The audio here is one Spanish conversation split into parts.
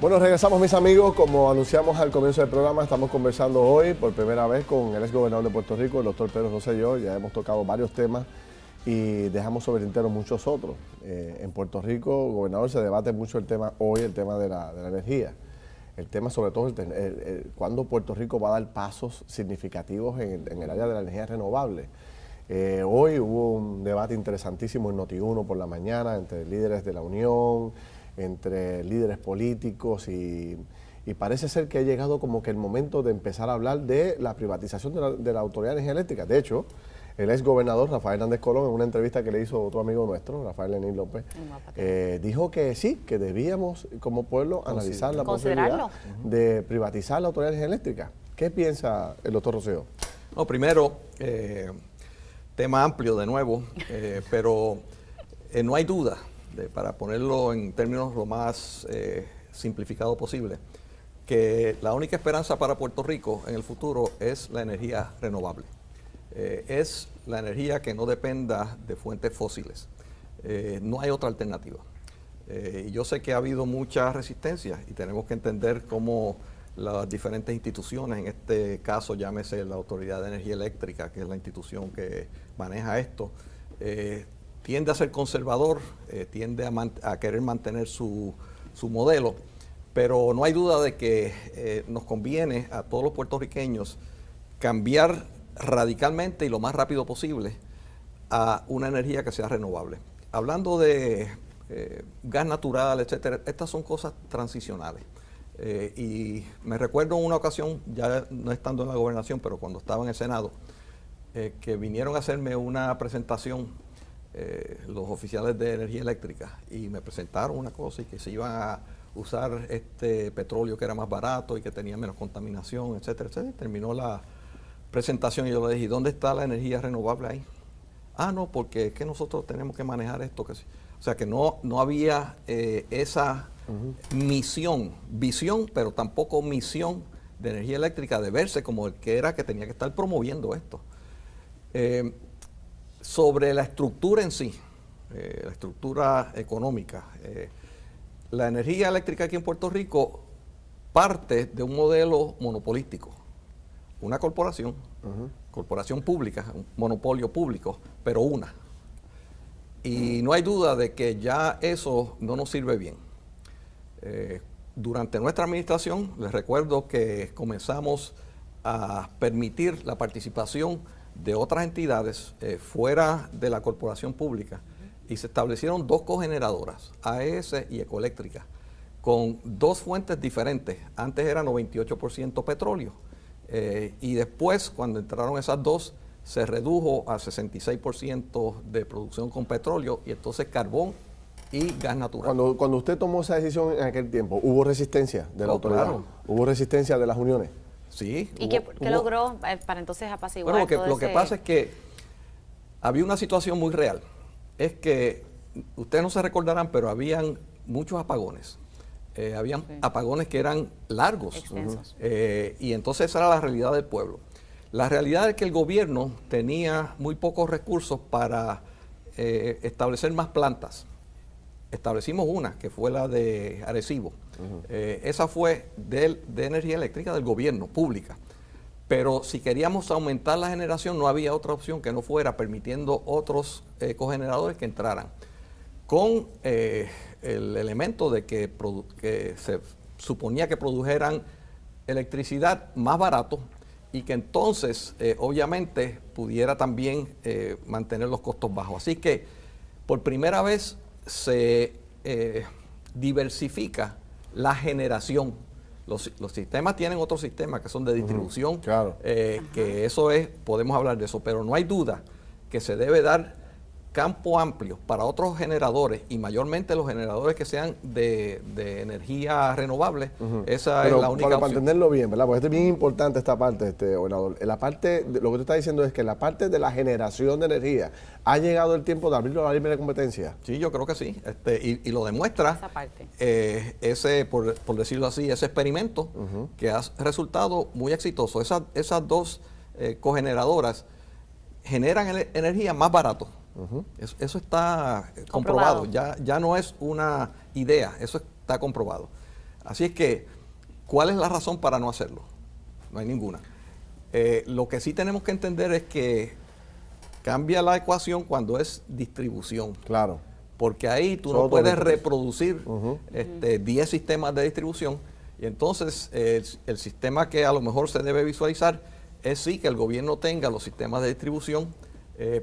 Bueno, regresamos mis amigos, como anunciamos al comienzo del programa, estamos conversando hoy por primera vez con el exgobernador de Puerto Rico, el doctor Pedro Rosselló. Ya hemos tocado varios temas y dejamos sobre el tintero muchos otros. En Puerto Rico, gobernador, se debate mucho el tema hoy, el tema de la energía. El tema sobre todo, cuándo Puerto Rico va a dar pasos significativos en el área de la energía renovable. Hoy hubo un debate interesantísimo en Noti1 por la mañana entre líderes de la Unión, entre líderes políticos y parece ser que ha llegado como que el momento de empezar a hablar de la privatización de la Autoridad de Energía Eléctrica. De hecho, el ex gobernador Rafael Hernández Colón, en una entrevista que le hizo otro amigo nuestro, Rafael Lenín López, dijo que sí, que debíamos como pueblo analizar la posibilidad de privatizar la Autoridad de Energía Eléctrica. ¿Qué piensa el doctor Rosselló? No, primero, tema amplio de nuevo, pero no hay duda, para ponerlo en términos lo más simplificado posible, que la única esperanza para Puerto Rico en el futuro es la energía renovable. Es la energía que no dependa de fuentes fósiles. No hay otra alternativa. Y yo sé que ha habido mucha resistencia y tenemos que entender cómo las diferentes instituciones, en este caso llámese la Autoridad de Energía Eléctrica, que es la institución que maneja esto, tiende a ser conservador, tiende a querer mantener su modelo, pero no hay duda de que nos conviene a todos los puertorriqueños cambiar radicalmente y lo más rápido posible a una energía que sea renovable. Hablando de gas natural, etcétera, estas son cosas transicionales. Y me recuerdo una ocasión, ya no estando en la gobernación, pero cuando estaba en el Senado, que vinieron a hacerme una presentación los oficiales de energía eléctrica y me presentaron una cosa y que se iban a usar este petróleo que era más barato y que tenía menos contaminación, etcétera, etcétera. Terminó la presentación y yo le dije, ¿dónde está la energía renovable ahí? Ah, no, porque es que nosotros tenemos que manejar esto. O sea que no había esa visión, pero tampoco misión de energía eléctrica de verse como el que era que tenía que estar promoviendo esto. Sobre la estructura en sí, la estructura económica, la energía eléctrica aquí en Puerto Rico parte de un modelo monopolístico. Una corporación, corporación pública, un monopolio público, pero una. Y no hay duda de que ya eso no nos sirve bien. Durante nuestra administración, les recuerdo que comenzamos a permitir la participación de otras entidades fuera de la corporación pública y se establecieron dos cogeneradoras, AES y Ecoeléctrica, con dos fuentes diferentes. Antes era 98% petróleo y después, cuando entraron esas dos, se redujo a 66% de producción con petróleo y entonces carbón y gas natural. Cuando usted tomó esa decisión en aquel tiempo, ¿hubo resistencia de la autoridad? Claro. ¿Hubo resistencia de las uniones? Sí. ¿Y qué logró para entonces apaciguar? Bueno, lo que pasa es que había una situación muy real. Es que, ustedes no se recordarán, pero habían muchos apagones. Habían apagones que eran largos. Extensos. Y entonces esa era la realidad del pueblo. La realidad es que el gobierno tenía muy pocos recursos para establecer más plantas. Establecimos una, que fue la de Arecibo. Esa fue de energía eléctrica del gobierno, pública. Pero si queríamos aumentar la generación, no había otra opción que no fuera permitiendo otros cogeneradores que entraran. Con el elemento de que se suponía que produjeran electricidad más barato y que entonces, obviamente, pudiera también mantener los costos bajos. Así que, por primera vez, se diversifica la generación. Los sistemas tienen otros sistemas que son de distribución, claro. Que eso es, podemos hablar de eso, pero no hay duda que se debe dar campo amplio para otros generadores y mayormente los generadores que sean de energía renovable. Esa es la única opción. Para entenderlo bien, ¿verdad? Porque es bien importante esta parte, gobernador. La parte, lo que tú estás diciendo es que la parte de la generación de energía, ¿ha llegado el tiempo de abrirlo a la libre competencia? Sí, yo creo que sí. Y lo demuestra esa parte. Ese, por decirlo así, ese experimento que ha resultado muy exitoso. Esas dos cogeneradoras generan energía más barato. Eso está comprobado. Ya no es una idea, eso está comprobado. Así es que, ¿cuál es la razón para no hacerlo? No hay ninguna. Lo que sí tenemos que entender es que cambia la ecuación cuando es distribución. Claro. Porque ahí tú no puedes reproducir 10 sistemas de distribución. Y entonces el sistema que a lo mejor se debe visualizar es sí que el gobierno tenga los sistemas de distribución,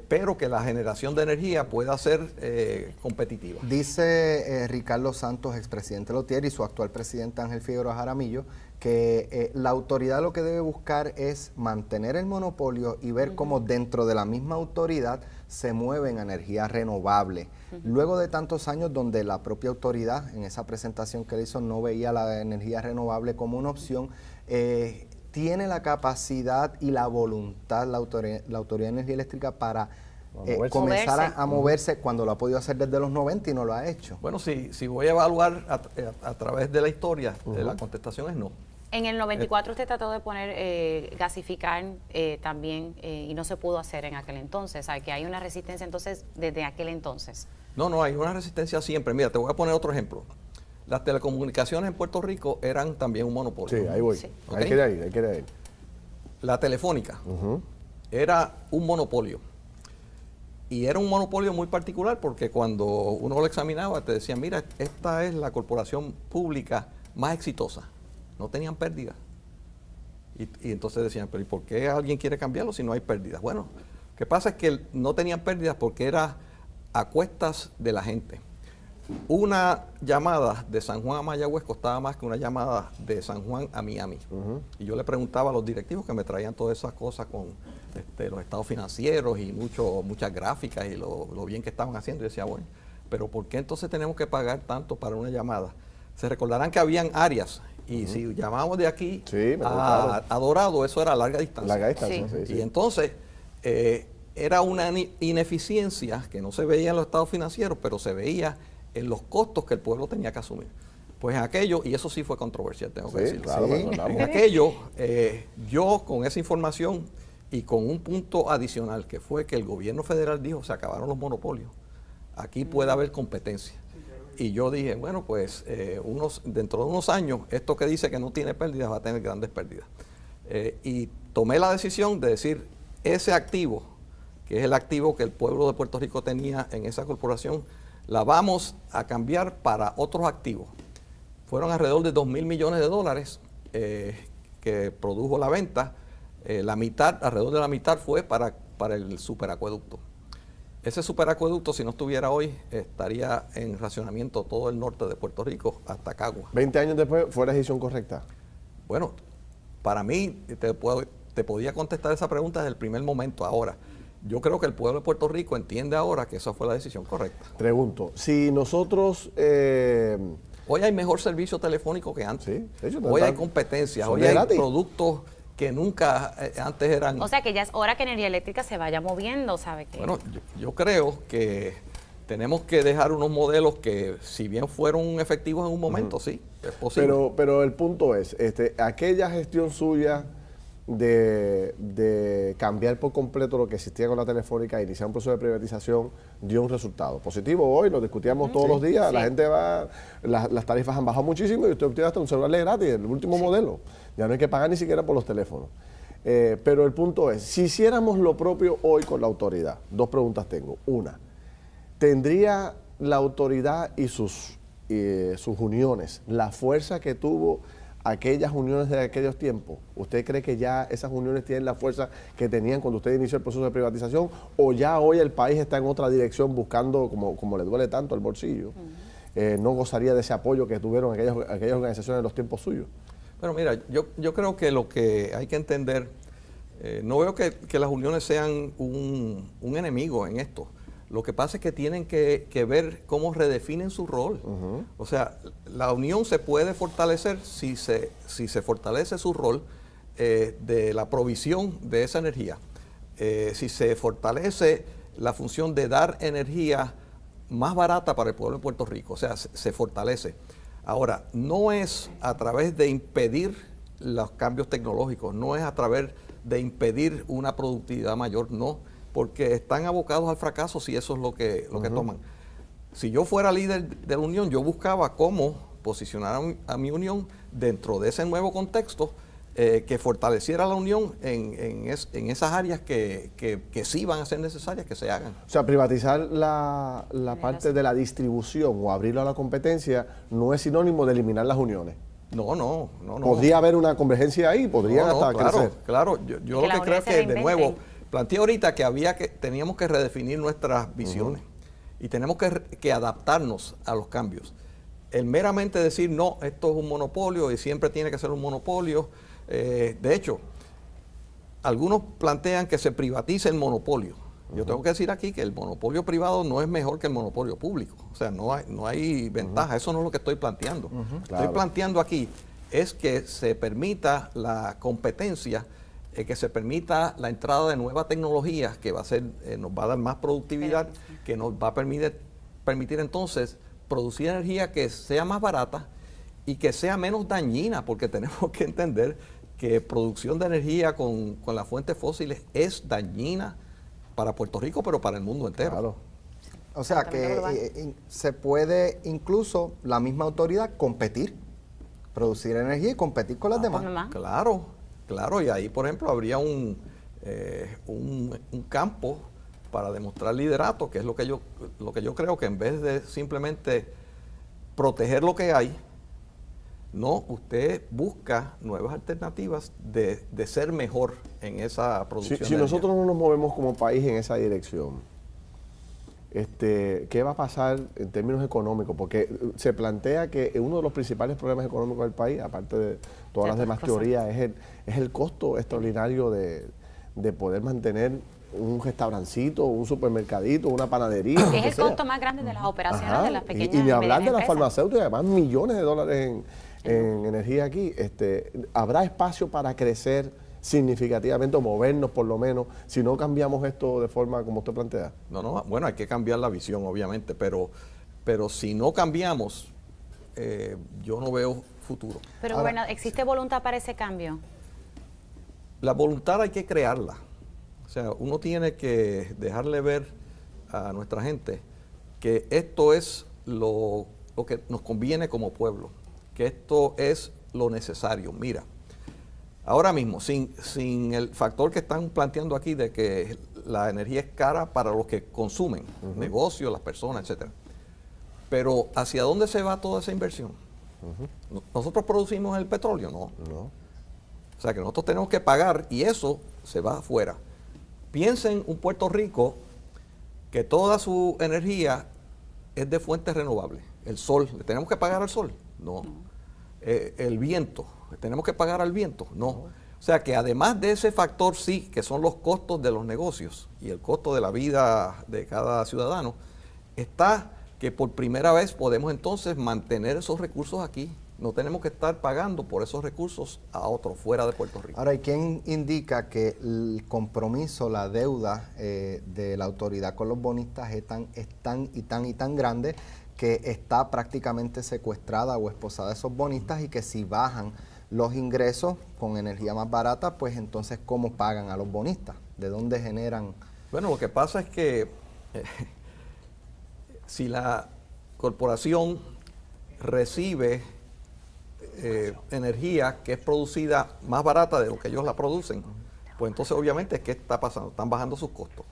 pero que la generación de energía pueda ser competitiva. Dice Ricardo Santos, expresidente Lotier, y su actual presidente Ángel Figueroa Jaramillo, que la autoridad lo que debe buscar es mantener el monopolio y ver cómo dentro de la misma autoridad se mueven energías renovables. Luego de tantos años donde la propia autoridad, en esa presentación que le hizo, no veía la energía renovable como una opción, tiene la capacidad y la voluntad la Autoridad de Energía Eléctrica para comenzar a moverse cuando lo ha podido hacer desde los 90 y no lo ha hecho. Bueno, si voy a evaluar a través de la historia, la contestación es no. En el 94 usted trató de poner gasificar también y no se pudo hacer en aquel entonces. O sea, que hay una resistencia entonces desde aquel entonces. No, hay una resistencia siempre. Mira, te voy a poner otro ejemplo. Las telecomunicaciones en Puerto Rico eran también un monopolio. Sí, ahí voy. Sí. ¿Okay? Hay que ir ahí. La telefónica era un monopolio. Y era un monopolio muy particular porque cuando uno lo examinaba te decían, mira, esta es la corporación pública más exitosa. No tenían pérdidas. Y entonces decían, pero ¿y por qué alguien quiere cambiarlo si no hay pérdidas? Bueno, lo que pasa es que no tenían pérdidas porque era a cuestas de la gente. Una llamada de San Juan a Mayagüez costaba más que una llamada de San Juan a Miami. Y yo le preguntaba a los directivos que me traían todas esas cosas con los estados financieros y muchas gráficas y lo bien que estaban haciendo. Y decía, bueno, pero ¿por qué entonces tenemos que pagar tanto para una llamada? Se recordarán que habían áreas y si llamábamos de aquí a Dorado, eso era a larga distancia. Larga distancia, Sí. sí. Y entonces era una ineficiencia que no se veía en los estados financieros, pero se veía en los costos que el pueblo tenía que asumir. Pues en aquello, y eso sí fue controversial, tengo que decirlo. Claro, En aquello, yo con esa información y con un punto adicional, que fue que el gobierno federal dijo, se acabaron los monopolios, aquí puede haber competencia. Y yo dije, bueno, pues dentro de unos años, esto que dice que no tiene pérdidas va a tener grandes pérdidas. Y tomé la decisión de decir, ese activo, que es el activo que el pueblo de Puerto Rico tenía en esa corporación, la vamos a cambiar para otros activos. Fueron alrededor de $2,000 millones que produjo la venta. La mitad, alrededor de la mitad fue para el superacueducto. Ese superacueducto, si no estuviera hoy, estaría en racionamiento todo el norte de Puerto Rico hasta Cagua. 20 años después, ¿fue la decisión correcta? Bueno, para mí, te podía contestar esa pregunta desde el primer momento. Ahora, yo creo que el pueblo de Puerto Rico entiende ahora que esa fue la decisión correcta. Pregunto, si nosotros... Hoy hay mejor servicio telefónico que antes. Sí, de hecho, hoy hay competencia, hoy hay productos que nunca antes eran... O sea que ya es hora que Energía Eléctrica se vaya moviendo, ¿sabe qué? Bueno, yo creo que tenemos que dejar unos modelos que, si bien fueron efectivos en un momento, sí, es posible. Pero el punto es, aquella gestión suya de cambiar por completo lo que existía con la telefónica e iniciar un proceso de privatización dio un resultado positivo. Hoy lo discutíamos todos los días, la gente va, las tarifas han bajado muchísimo y usted obtiene hasta un celular gratis, el último modelo. Ya no hay que pagar ni siquiera por los teléfonos. Pero el punto es, si hiciéramos lo propio hoy con la autoridad, dos preguntas tengo. Una, ¿tendría la autoridad y sus uniones la fuerza que tuvo aquellas uniones de aquellos tiempos? ¿Usted cree que ya esas uniones tienen la fuerza que tenían cuando usted inició el proceso de privatización? ¿O ya hoy el país está en otra dirección buscando, como le duele tanto el bolsillo, no gozaría de ese apoyo que tuvieron aquellas organizaciones en los tiempos suyos? Bueno, mira, yo creo que lo que hay que entender, no veo que las uniones sean un enemigo en esto. Lo que pasa es que tienen que ver cómo redefinen su rol. O sea, la unión se puede fortalecer si se fortalece su rol de la provisión de esa energía. Si se fortalece la función de dar energía más barata para el pueblo de Puerto Rico. O sea, se fortalece. Ahora, no es a través de impedir los cambios tecnológicos, no es a través de impedir una productividad mayor, no, porque están abocados al fracaso si eso es lo que toman. Si yo fuera líder de la Unión, yo buscaba cómo posicionar a mi unión dentro de ese nuevo contexto que fortaleciera la unión en esas áreas que sí van a ser necesarias que se hagan. O sea, privatizar la parte de la distribución o abrirlo a la competencia no es sinónimo de eliminar las uniones. No. Podría haber una convergencia ahí, podrían hasta crecer. Claro, yo lo que creo es que, de nuevo, planteé ahorita que teníamos que redefinir nuestras visiones y tenemos que adaptarnos a los cambios. El meramente decir, no, esto es un monopolio y siempre tiene que ser un monopolio. De hecho, algunos plantean que se privatice el monopolio. Yo tengo que decir aquí que el monopolio privado no es mejor que el monopolio público. O sea, no hay ventaja. Eso no es lo que estoy planteando. Estoy planteando aquí es que se permita la competencia, que se permita la entrada de nuevas tecnologías que va a ser, nos va a dar más productividad, que nos va a permitir entonces producir energía que sea más barata y que sea menos dañina, porque tenemos que entender que producción de energía con las fuentes fósiles es dañina para Puerto Rico, pero para el mundo entero. Claro. O sea que se puede incluso la misma autoridad competir, producir energía y competir con las demás. Claro, y ahí por ejemplo habría un campo para demostrar liderato, que es lo que yo creo, que en vez de simplemente proteger lo que hay, no, usted busca nuevas alternativas de ser mejor en esa producción. Si nosotros no nos movemos como país en esa dirección, ¿qué va a pasar en términos económicos? Porque se plantea que uno de los principales problemas económicos del país, aparte de todas las demás teorías, es el costo extraordinario de poder mantener un restaurancito, un supermercadito, una panadería. Es el costo más grande de las operaciones de las pequeñas y de hablar de las empresas. farmacéuticas, además millones de dólares en energía aquí. ¿Habrá espacio para crecer significativamente o movernos por lo menos si no cambiamos esto de forma como usted plantea? No, bueno, hay que cambiar la visión obviamente, pero si no cambiamos, yo no veo futuro. Pero bueno, ¿existe voluntad para ese cambio? La voluntad hay que crearla. O sea, uno tiene que dejarle ver a nuestra gente que esto es lo que nos conviene como pueblo, que esto es lo necesario. Mira, ahora mismo, sin el factor que están planteando aquí de que la energía es cara para los que consumen, negocios, las personas, etcétera. Pero ¿hacia dónde se va toda esa inversión? ¿Nosotros producimos el petróleo? No. O sea que nosotros tenemos que pagar y eso se va afuera. Piensen un Puerto Rico que toda su energía es de fuentes renovables. El sol, ¿le tenemos que pagar al sol? No. El viento, ¿le tenemos que pagar al viento? No. O sea que además de ese factor sí, que son los costos de los negocios y el costo de la vida de cada ciudadano, está que por primera vez podemos entonces mantener esos recursos aquí. No tenemos que estar pagando por esos recursos a otros fuera de Puerto Rico. Ahora, ¿y quién indica que el compromiso, la deuda de la autoridad con los bonistas es tan grande que está prácticamente secuestrada o esposada a esos bonistas y que si bajan los ingresos con energía más barata, pues entonces ¿cómo pagan a los bonistas? ¿De dónde generan? Bueno, lo que pasa es que si la corporación recibe energía que es producida más barata de lo que ellos la producen, pues entonces obviamente ¿qué está pasando? Están bajando sus costos.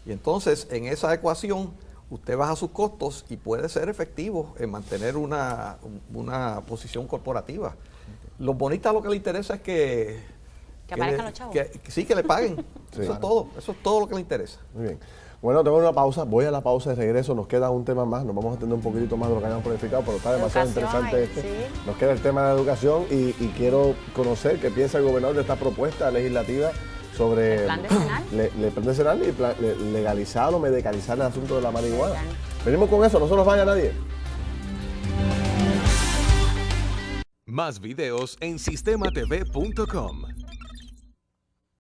Y entonces en esa ecuación usted baja sus costos y puede ser efectivo en mantener una posición corporativa. Los bonistas lo que les interesa es que aparezcan los chavos. Que le paguen. Sí. Eso es todo lo que les interesa. Muy bien. Bueno, tengo una pausa, voy a la pausa de regreso, nos queda un tema más, nos vamos a atender un poquito más de lo que hayamos planificado, pero está demasiado interesante sí. Nos queda el tema de la educación y quiero conocer qué piensa el gobernador de esta propuesta legislativa sobre el plan decenal. El plan decenal y legalizar o medicalizar el asunto de la marihuana. Venimos con eso, no se nos vaya nadie. Más videos en sistematv.com.